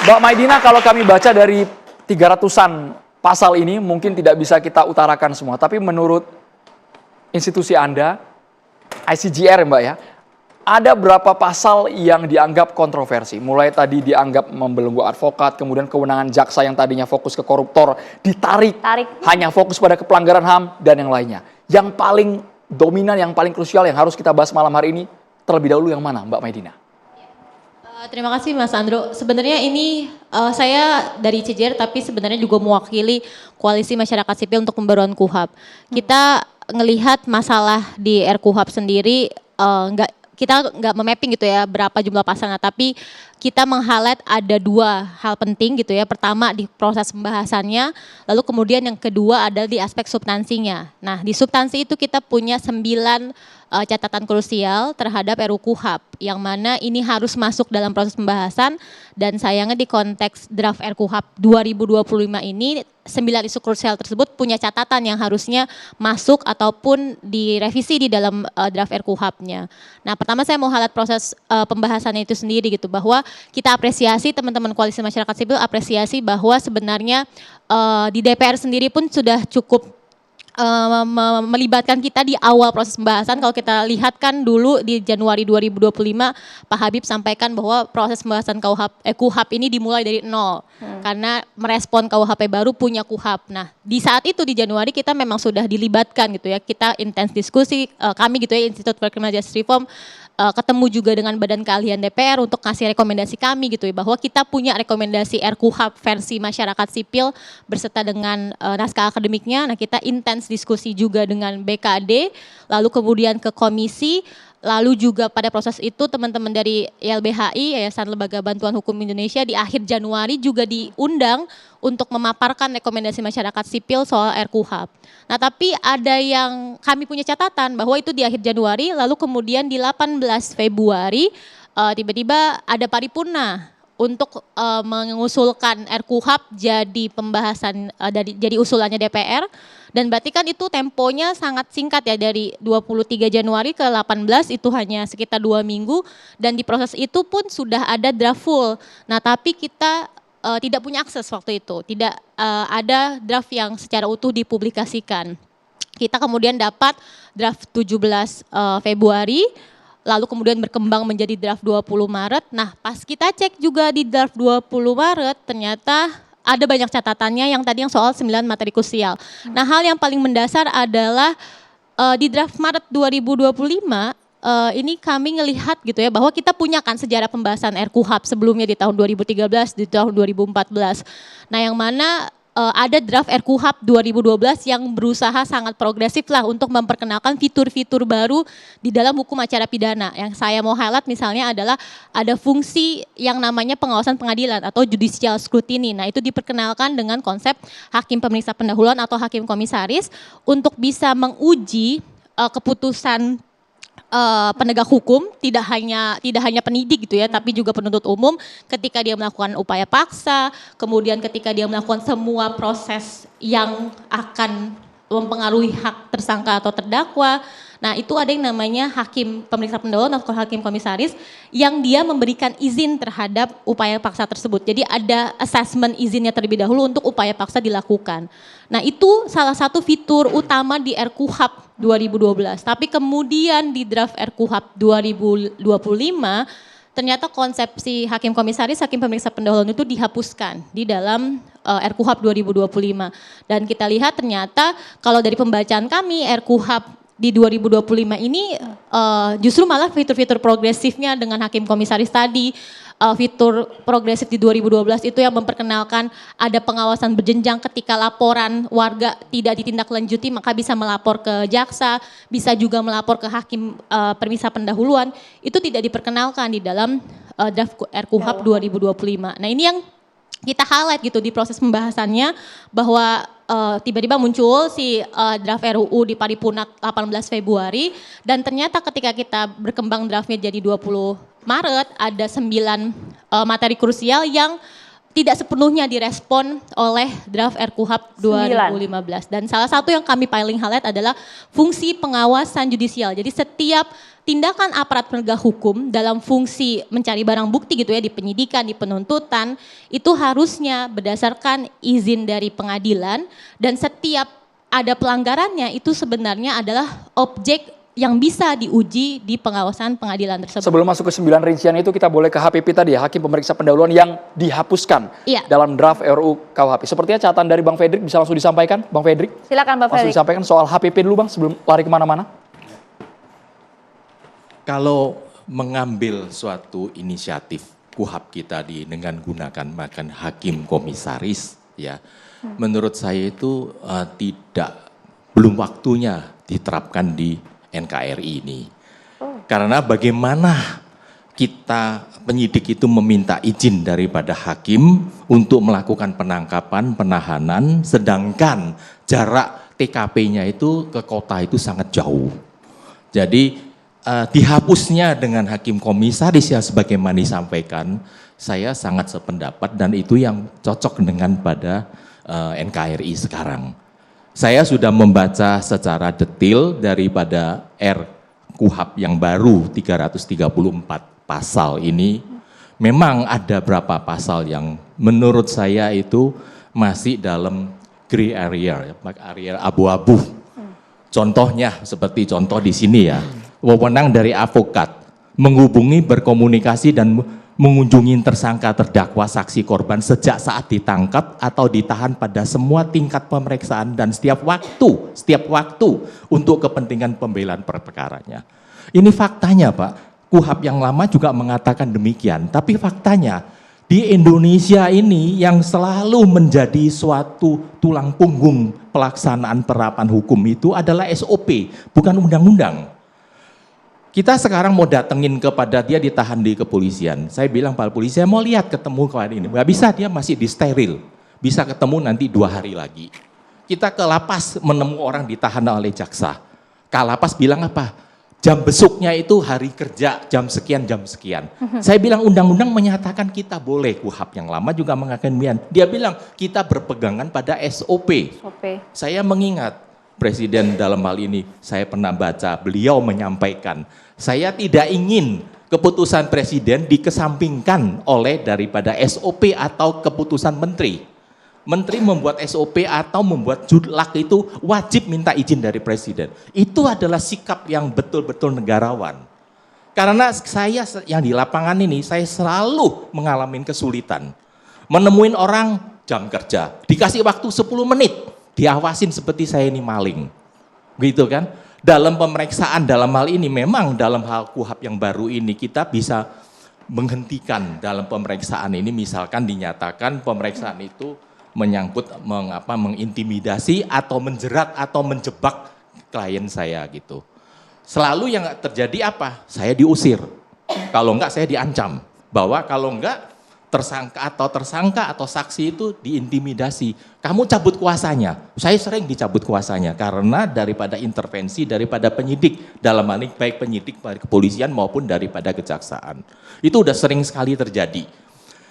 Mbak Maidina, kalau kami baca dari 300-an pasal ini mungkin tidak bisa kita utarakan semua, tapi menurut institusi Anda, ICJR Mbak ya, ada berapa pasal yang dianggap kontroversi? Mulai tadi dianggap membelenggu advokat, kemudian kewenangan jaksa yang tadinya fokus ke koruptor, ditarik hanya fokus pada pelanggaran HAM dan yang lainnya. Yang paling dominan, yang paling krusial yang harus kita bahas malam hari ini, terlebih dahulu yang mana Mbak Maidina? Terima kasih Mas Andro. Sebenarnya ini saya dari CJR tapi sebenarnya juga mewakili Koalisi Masyarakat Sipil untuk Pembaruan KUHAP. Kita ngelihat masalah di RKUHAP sendiri kita nggak memapping gitu ya berapa jumlah pasalnya, tapi kita meng-highlight ada dua hal penting gitu ya. Pertama di proses pembahasannya, lalu kemudian yang kedua adalah di aspek substansinya. Nah di substansi itu kita punya 9 catatan krusial terhadap RUU KUHAP yang mana ini harus masuk dalam proses pembahasan, dan sayangnya di konteks draft RUU KUHAP 2025 ini 9 isu krusial tersebut punya catatan yang harusnya masuk ataupun direvisi di dalam draft RUU KUHAP-nya. Nah pertama saya mau highlight proses pembahasannya itu sendiri gitu, bahwa kita apresiasi teman-teman Koalisi Masyarakat Sipil apresiasi bahwa sebenarnya di DPR sendiri pun sudah cukup melibatkan kita di awal proses pembahasan. Kalau kita lihat kan dulu di Januari 2025 Pak Habib sampaikan bahwa proses pembahasan KUHAP ini dimulai dari nol karena merespon KUHP baru punya KUHAP. Nah di saat itu di Januari kita memang sudah dilibatkan gitu ya, kita intens diskusi kami gitu ya, Institute for Criminal Justice Reform ketemu juga dengan Badan Keahlian DPR untuk kasih rekomendasi kami gitu ya, bahwa kita punya rekomendasi RKUHAP versi masyarakat sipil berserta dengan naskah akademiknya. Nah kita intens diskusi juga dengan BKD, lalu kemudian ke komisi, lalu juga pada proses itu teman-teman dari YLBHI, Yayasan Lembaga Bantuan Hukum Indonesia, di akhir Januari juga diundang untuk memaparkan rekomendasi masyarakat sipil soal RKUHAP. Nah tapi ada yang kami punya catatan bahwa itu di akhir Januari, lalu kemudian di 18 Februari tiba-tiba ada paripurna untuk mengusulkan RKUHAP jadi pembahasan jadi usulannya DPR, dan berarti kan itu temponya sangat singkat ya, dari 23 Januari ke 18 itu hanya sekitar 2 minggu, dan di proses itu pun sudah ada draft full. Nah tapi kita tidak punya akses waktu itu, tidak ada draft yang secara utuh dipublikasikan. Kita kemudian dapat draft 17 Februari, lalu kemudian berkembang menjadi draft 20 Maret. Nah pas kita cek juga di draft 20 Maret ternyata ada banyak catatannya yang tadi yang soal 9 materi krusial. Nah hal yang paling mendasar adalah di draft Maret 2025 ini kami ngelihat gitu ya, bahwa kita punya kan sejarah pembahasan RKUHAP sebelumnya di tahun 2013, di tahun 2014. Nah yang mana ada draft RKUHAP 2012 yang berusaha sangat progresif lah untuk memperkenalkan fitur-fitur baru di dalam hukum acara pidana. Yang saya mau highlight misalnya adalah ada fungsi yang namanya pengawasan pengadilan atau judicial scrutiny. Nah itu diperkenalkan dengan konsep hakim pemeriksa pendahuluan atau hakim komisaris untuk bisa menguji keputusan penegak hukum, tidak hanya penyidik gitu ya, tapi juga penuntut umum ketika dia melakukan upaya paksa, kemudian ketika dia melakukan semua proses yang akan mempengaruhi hak tersangka atau terdakwa. Nah itu ada yang namanya hakim pemeriksa pendahuluan atau hakim komisaris yang dia memberikan izin terhadap upaya paksa tersebut. Jadi ada assessment izinnya terlebih dahulu untuk upaya paksa dilakukan. Nah itu salah satu fitur utama di RKUHAP 2012. Tapi kemudian di draft RKUHAP 2025 ternyata konsepsi hakim komisaris, hakim pemeriksa pendahuluan itu dihapuskan di dalam RKUHAP 2025. Dan kita lihat ternyata kalau dari pembacaan kami RKUHAP di 2025 ini justru malah fitur-fitur progresifnya dengan hakim komisaris tadi, fitur progresif di 2012 itu yang memperkenalkan ada pengawasan berjenjang ketika laporan warga tidak ditindaklanjuti maka bisa melapor ke jaksa, bisa juga melapor ke hakim pemeriksa pendahuluan, itu tidak diperkenalkan di dalam draft RKUHAP 2025. Nah ini yang kita highlight gitu di proses pembahasannya, bahwa tiba-tiba muncul si draft RUU di paripurna 18 Februari, dan ternyata ketika kita berkembang draftnya jadi 20 Maret ada 9 materi krusial yang tidak sepenuhnya direspon oleh draft RKUHAP 2015. Dan salah satu yang kami paling highlight adalah fungsi pengawasan judisial. Jadi setiap tindakan aparat penegak hukum dalam fungsi mencari barang bukti gitu ya di penyidikan, di penuntutan itu harusnya berdasarkan izin dari pengadilan dan setiap ada pelanggarannya itu sebenarnya adalah objek yang bisa diuji di pengawasan pengadilan tersebut. Sebelum masuk ke 9 rincian itu kita boleh ke HPP tadi ya, Hakim Pemeriksa Pendahuluan yang dihapuskan dalam draft RUU KUHP. Sepertinya catatan dari Bang Fredrik bisa langsung disampaikan, Bang Fredrik. Silakan Bang Fredrik. Langsung disampaikan soal HPP dulu Bang sebelum lari kemana-mana. Kalau mengambil suatu inisiatif KUHP kita dengan gunakan makan hakim komisaris ya, menurut saya itu belum waktunya diterapkan di NKRI ini. Karena bagaimana kita penyidik itu meminta izin daripada hakim untuk melakukan penangkapan, penahanan, sedangkan jarak TKP-nya itu ke kota itu sangat jauh. Jadi dihapusnya dengan hakim komisaris yang sebagaimana disampaikan, saya sangat sependapat dan itu yang cocok dengan pada NKRI sekarang. Saya sudah membaca secara detail daripada RKUHP yang baru 334 pasal ini. Memang ada beberapa pasal yang menurut saya itu masih dalam gray area, area abu-abu. Contohnya seperti contoh di sini ya, wewenang dari advokat menghubungi, berkomunikasi dan mengunjungi tersangka, terdakwa, saksi, korban sejak saat ditangkap atau ditahan pada semua tingkat pemeriksaan dan setiap waktu untuk kepentingan pembelaan perkaranya. Ini faktanya Pak, KUHP yang lama juga mengatakan demikian, tapi faktanya di Indonesia ini yang selalu menjadi suatu tulang punggung pelaksanaan penerapan hukum itu adalah SOP, bukan undang-undang. Kita sekarang mau datengin kepada dia ditahan di kepolisian. Saya bilang Pak polisi, saya mau lihat ketemu kemarin ini. Nggak bisa, dia masih di steril. Bisa ketemu nanti 2 hari lagi. Kita ke lapas menemu orang ditahan oleh jaksa. Kalapas bilang apa? Jam besuknya itu hari kerja, jam sekian. Saya bilang undang-undang menyatakan kita boleh, KUHP yang lama juga mengatakan demikian. Dia bilang kita berpegangan pada SOP. Saya mengingat Presiden dalam hal ini, saya pernah baca, beliau menyampaikan, saya tidak ingin keputusan Presiden dikesampingkan oleh daripada SOP atau keputusan Menteri. Menteri membuat SOP atau membuat judlak itu wajib minta izin dari Presiden. Itu adalah sikap yang betul-betul negarawan. Karena saya yang di lapangan ini, saya selalu mengalami kesulitan. Menemuin orang jam kerja, dikasih waktu 10 menit. Diawasin seperti saya ini maling, gitu kan? Dalam pemeriksaan dalam hal ini memang dalam hal KUHP yang baru ini kita bisa menghentikan dalam pemeriksaan ini, misalkan dinyatakan pemeriksaan itu menyangkut mengintimidasi atau menjerat atau menjebak klien saya gitu. Selalu yang terjadi apa? Saya diusir. Kalau enggak saya diancam bahwa kalau enggak tersangka atau saksi itu diintimidasi. Kamu cabut kuasanya. Saya sering dicabut kuasanya karena daripada intervensi daripada penyidik dalam hal ini baik penyidik dari kepolisian maupun daripada kejaksaan. Itu udah sering sekali terjadi.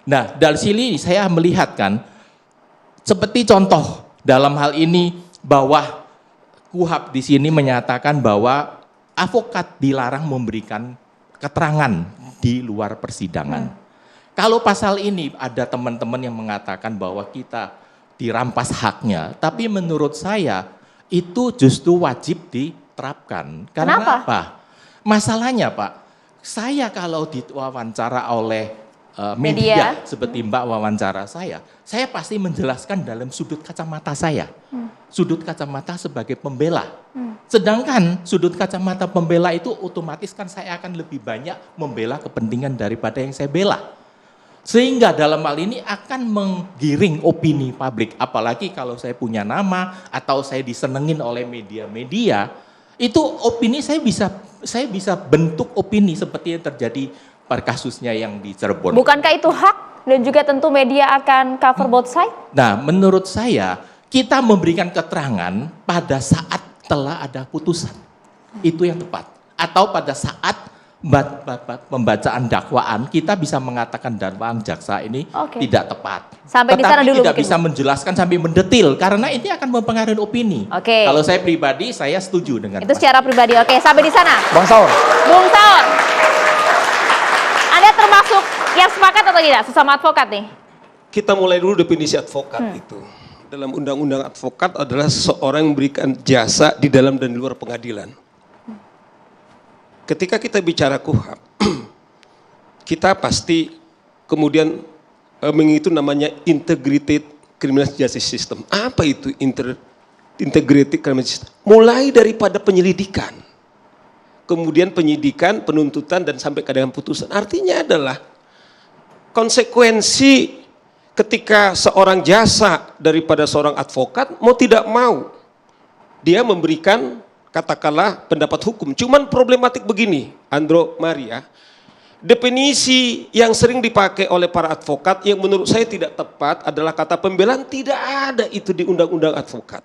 Nah, dari sini saya melihat kan seperti contoh dalam hal ini bahwa KUHP di sini menyatakan bahwa advokat dilarang memberikan keterangan di luar persidangan. Kalau pasal ini ada teman-teman yang mengatakan bahwa kita dirampas haknya, tapi menurut saya itu justru wajib diterapkan. Karena Kenapa? apa? Masalahnya Pak, saya kalau diwawancara oleh media seperti Mbak wawancara saya pasti menjelaskan dalam sudut kacamata saya. Sudut kacamata sebagai pembela. Sedangkan sudut kacamata pembela itu otomatis kan saya akan lebih banyak membela kepentingan daripada yang saya bela. Sehingga dalam hal ini akan menggiring opini publik. Apalagi kalau saya punya nama atau saya disenengin oleh media-media, itu opini saya bisa bentuk opini seperti yang terjadi pada kasusnya yang di Cirebon. Bukankah itu hak dan juga tentu media akan cover both side? Nah, menurut saya kita memberikan keterangan pada saat telah ada putusan. Itu yang tepat. Atau pada saat pembacaan dakwaan kita bisa mengatakan dakwaan jaksa ini tidak tepat. Sampai di sana Tetapi dulu tidak mungkin. bisa menjelaskan sampai mendetil karena ini akan mempengaruhi opini. Oke. Kalau saya pribadi saya setuju dengan Itu secara pribadi. Oke, sampai di sana. Bang Saur. Bung Saur, Anda termasuk yang sepakat atau tidak sesama advokat nih? Kita mulai dulu definisi advokat itu. Dalam undang-undang advokat adalah seseorang yang memberikan jasa di dalam dan di luar pengadilan. Ketika kita bicara KUHAP, kita pasti kemudian mengitu namanya Integrated Criminal Justice System. Apa itu Integrated Criminal Justice System? Mulai daripada penyelidikan, kemudian penyidikan, penuntutan, dan sampai ke dalam putusan. Artinya adalah konsekuensi ketika seorang jasa daripada seorang advokat mau tidak mau dia memberikan katakanlah pendapat hukum. Cuman problematik begini, Andro Maria, definisi yang sering dipakai oleh para advokat yang menurut saya tidak tepat adalah kata pembelaan. Tidak ada itu di undang-undang advokat.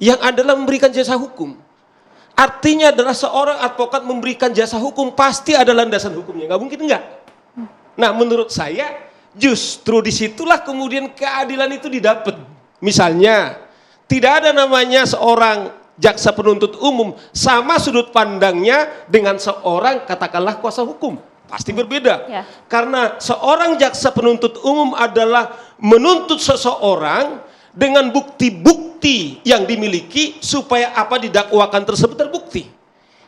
Yang adalah memberikan jasa hukum. Artinya adalah seorang advokat memberikan jasa hukum pasti ada landasan hukumnya. Nggak mungkin enggak. Nah menurut saya justru disitulah kemudian keadilan itu didapat. Misalnya, tidak ada namanya seorang jaksa penuntut umum sama sudut pandangnya dengan seorang katakanlah kuasa hukum. Pasti berbeda. Ya. Karena seorang jaksa penuntut umum adalah menuntut seseorang dengan bukti-bukti yang dimiliki supaya apa didakwakan tersebut terbukti.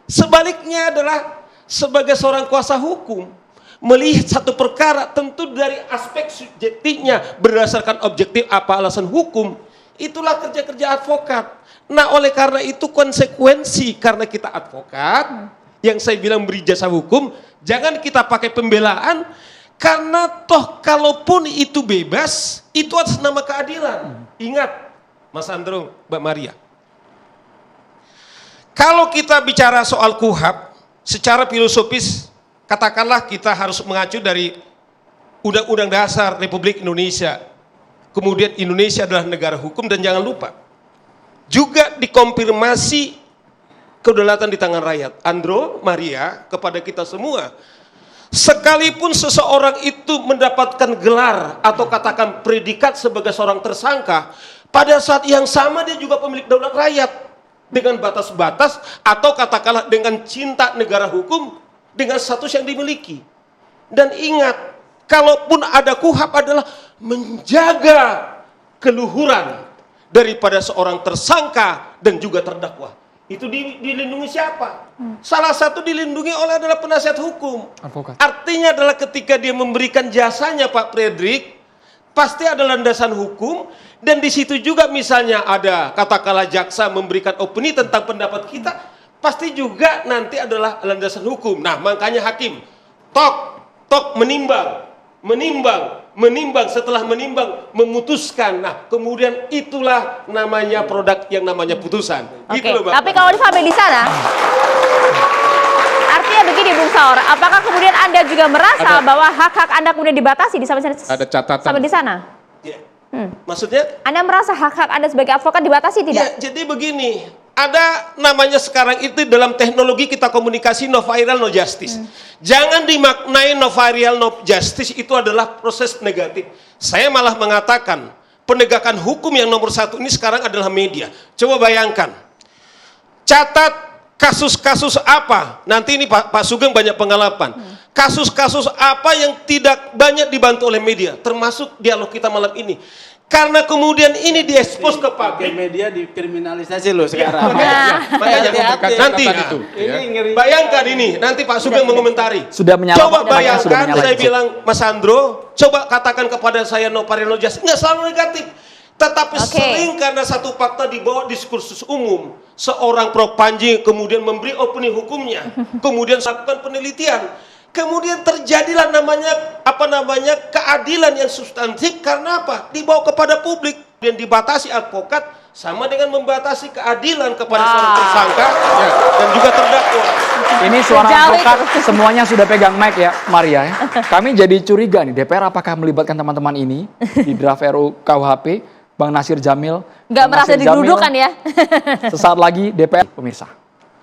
Sebaliknya adalah sebagai seorang kuasa hukum, melihat satu perkara tentu dari aspek subjektifnya berdasarkan objektif apa alasan hukum, itulah kerja-kerja advokat. Nah oleh karena itu konsekuensi karena kita advokat, yang saya bilang beri jasa hukum, jangan kita pakai pembelaan, karena toh kalaupun itu bebas, itu atas nama keadilan. Ingat Mas Andro, Mbak Maria, kalau kita bicara soal KUHAP, secara filosofis katakanlah kita harus mengacu dari Undang-Undang Dasar Republik Indonesia. Kemudian Indonesia adalah negara hukum dan jangan lupa juga dikonfirmasi kedaulatan di tangan rakyat. Andro, Maria, kepada kita semua, sekalipun seseorang itu mendapatkan gelar atau katakan predikat sebagai seorang tersangka, pada saat yang sama dia juga pemilik daulat rakyat dengan batas-batas atau katakanlah dengan cinta negara hukum dengan status yang dimiliki. Dan ingat, kalaupun ada KUHAP adalah menjaga keluhuran daripada seorang tersangka dan juga terdakwa. Itu dilindungi siapa? Salah satu dilindungi oleh adalah penasihat hukum. Advokat. Artinya adalah ketika dia memberikan jasanya Pak Fredrik, pasti ada landasan hukum. Dan di situ juga misalnya ada katakanlah jaksa memberikan opini tentang pendapat kita, pasti juga nanti adalah landasan hukum. Nah makanya hakim tok menimbang, setelah menimbang memutuskan. Nah kemudian itulah namanya produk yang namanya putusan. Oke. Gitu loh, Mbak. Tapi kalau sampai di sana, artinya begini Bung Saur, apakah kemudian Anda juga merasa bahwa hak-hak Anda kemudian dibatasi di sampai Ada catatan. sampai di sana? Ya. Maksudnya? Anda merasa hak-hak Anda sebagai advokat dibatasi tidak? Ya, jadi begini, ada namanya sekarang itu dalam teknologi kita komunikasi no viral no justice. Jangan dimaknai no viral no justice itu adalah proses negatif. Saya malah mengatakan penegakan hukum yang nomor satu ini sekarang adalah media. Coba bayangkan, catat kasus-kasus apa, nanti ini Pak Sugeng banyak pengalaman. Kasus-kasus apa yang tidak banyak dibantu oleh media, termasuk dialog kita malam ini. Karena kemudian ini diekspos ke publik. Media dikriminalisasi loh sekarang. Makanya nanti itu. ini ngeri. Bayangkan ini, nanti Pak Sugeng mengomentari. Sudah menyala. Coba bayangkan, sudah menyala. saya bilang Mas Andro, coba katakan kepada saya no viral no justice, nggak selalu negatif. Tetapi sering karena satu fakta dibawa diskursus umum. Seorang Prof. Panji kemudian memberi opini hukumnya, kemudian melakukan penelitian. Kemudian terjadilah keadilan yang substantif karena apa? Dibawa kepada publik dan dibatasi advokat sama dengan membatasi keadilan kepada seorang tersangka dan juga terdakwa. Ini suara advokat semuanya sudah pegang mic ya, Maria ya. Kami jadi curiga nih, DPR apakah melibatkan teman-teman ini di draft RUU KUHP, Bang Nasir Jamil. Nggak Bang merasa Nasir Jamil, didudukan ya? Sesaat lagi DPR, pemirsa.